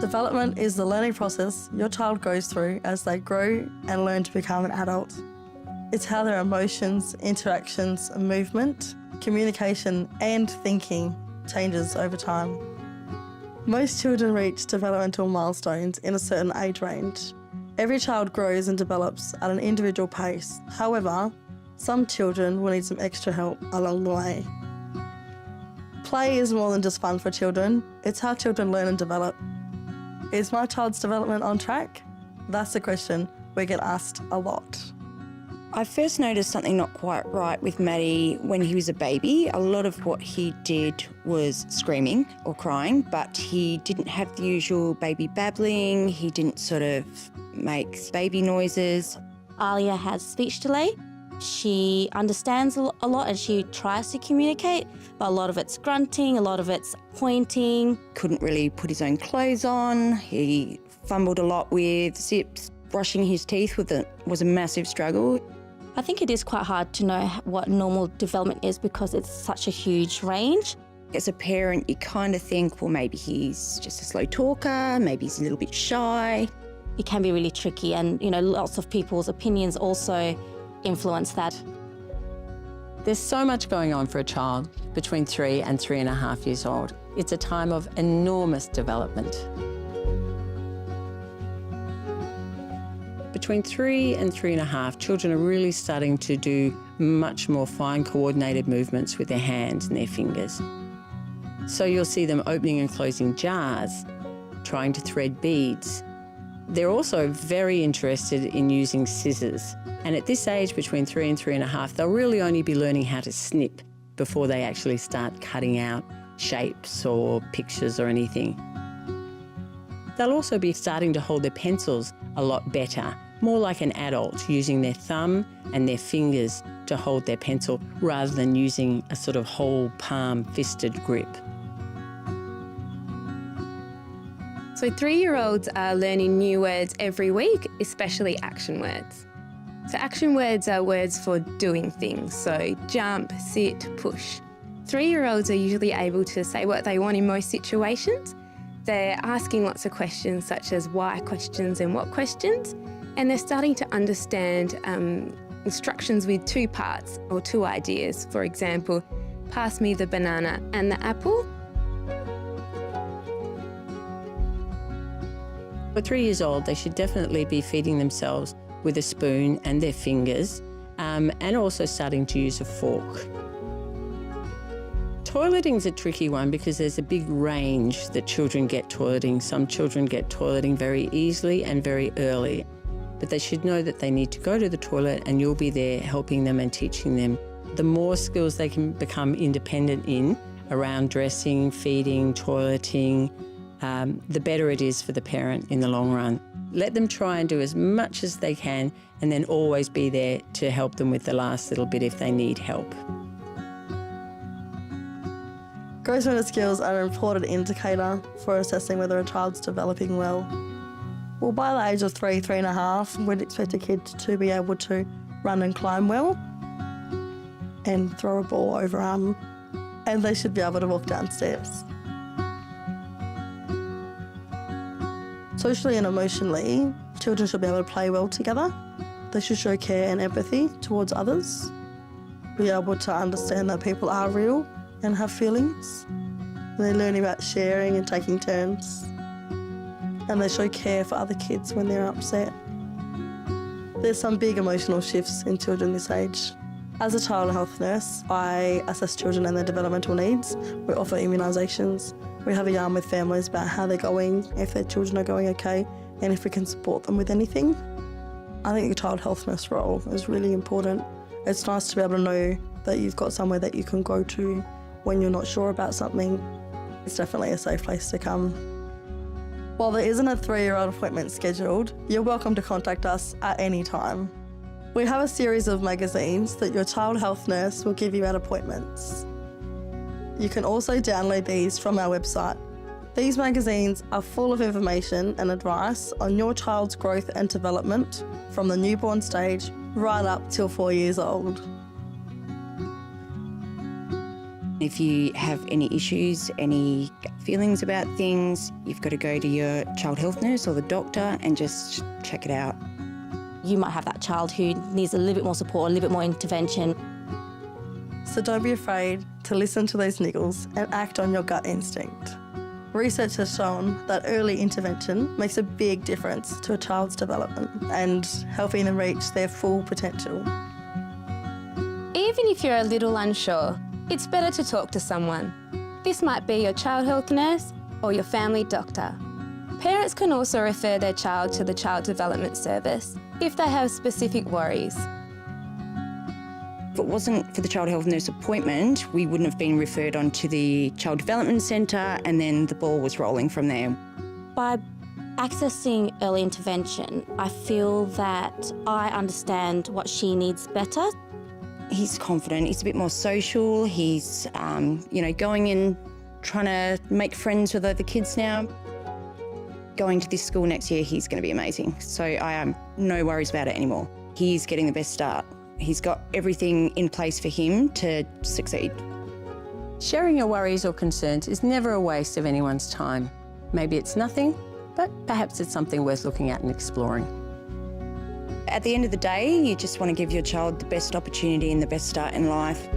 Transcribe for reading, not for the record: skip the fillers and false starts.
Development is the learning process your child goes through as they grow and learn to become an adult. It's how their emotions, interactions, movement, communication and thinking changes over time. Most children reach developmental milestones in a certain age range. Every child grows and develops at an individual pace. However, some children will need some extra help along the way. Play is more than just fun for children. It's how children learn and develop. Is my child's development on track? That's the question we get asked a lot. I first noticed something not quite right with Maddie when he was a baby. A lot of what he did was screaming or crying, but he didn't have the usual baby babbling. He didn't sort of make baby noises. Alia has speech delay. She understands a lot and she tries to communicate, but a lot of it's grunting, a lot of it's pointing. Couldn't really put his own clothes on. He fumbled a lot with zips. Brushing his teeth was a massive struggle. I think it is quite hard to know what normal development is because it's such a huge range. As a parent, you kind of think, well, maybe he's just a slow talker, maybe he's a little bit shy. It can be really tricky and, lots of people's opinions also influence that. There's so much going on for a child between 3 and 3.5 years old. It's a time of enormous development. Between 3 and 3.5, children are really starting to do much more fine coordinated movements with their hands and their fingers. So you'll see them opening and closing jars, trying to thread beads. They're also very interested in using scissors. And at this age, between 3 and 3.5, they'll really only be learning how to snip before they actually start cutting out shapes or pictures or anything. They'll also be starting to hold their pencils a lot better, more like an adult, using their thumb and their fingers to hold their pencil rather than using a sort of whole palm fisted grip. So 3-year-olds are learning new words every week, especially action words. So action words are words for doing things, so jump, sit, push. 3-year-olds are usually able to say what they want in most situations. They're asking lots of questions such as why questions and what questions, and they're starting to understand instructions with 2 parts or 2 ideas. For example, pass me the banana and the apple. At 3 years old, they should definitely be feeding themselves with a spoon and their fingers, and also starting to use a fork. Toileting's a tricky one because there's a big range that children get toileting. Some children get toileting very easily and very early, but they should know that they need to go to the toilet and you'll be there helping them and teaching them. The more skills they can become independent in around dressing, feeding, toileting, the better it is for the parent in the long run. Let them try and do as much as they can and then always be there to help them with the last little bit if they need help. Gross motor skills are an important indicator for assessing whether a child's developing well. Well, by the age of 3, 3.5, we'd expect a kid to be able to run and climb well and throw a ball over and they should be able to walk down steps. Socially and emotionally, children should be able to play well together. They should show care and empathy towards others, be able to understand that people are real and have feelings. They learn about sharing and taking turns. And they show care for other kids when they're upset. There's some big emotional shifts in children this age. As a child health nurse, I assess children and their developmental needs. We offer immunisations. We have a yarn with families about how they're going, if their children are going okay, and if we can support them with anything. I think the child health nurse role is really important. It's nice to be able to know that you've got somewhere that you can go to when you're not sure about something. It's definitely a safe place to come. While there isn't a 3-year-old appointment scheduled, you're welcome to contact us at any time. We have a series of magazines that your child health nurse will give you at appointments. You can also download these from our website. These magazines are full of information and advice on your child's growth and development from the newborn stage right up till 4 years old. If you have any issues, any feelings about things, you've got to go to your child health nurse or the doctor and just check it out. You might have that child who needs a little bit more support, a little bit more intervention. So don't be afraid to listen to those niggles and act on your gut instinct. Research has shown that early intervention makes a big difference to a child's development and helping them reach their full potential. Even if you're a little unsure, it's better to talk to someone. This might be your child health nurse or your family doctor. Parents can also refer their child to the Child Development Service if they have specific worries. If it wasn't for the child health nurse appointment, we wouldn't have been referred on to the Child Development Centre, and then the ball was rolling from there. By accessing early intervention, I feel that I understand what she needs better. He's confident, he's a bit more social, he's, going in, trying to make friends with other kids now. Going to this school next year, he's going to be amazing. So I have no worries about it anymore. He's getting the best start. He's got everything in place for him to succeed. Sharing your worries or concerns is never a waste of anyone's time. Maybe it's nothing, but perhaps it's something worth looking at and exploring. At the end of the day, you just want to give your child the best opportunity and the best start in life.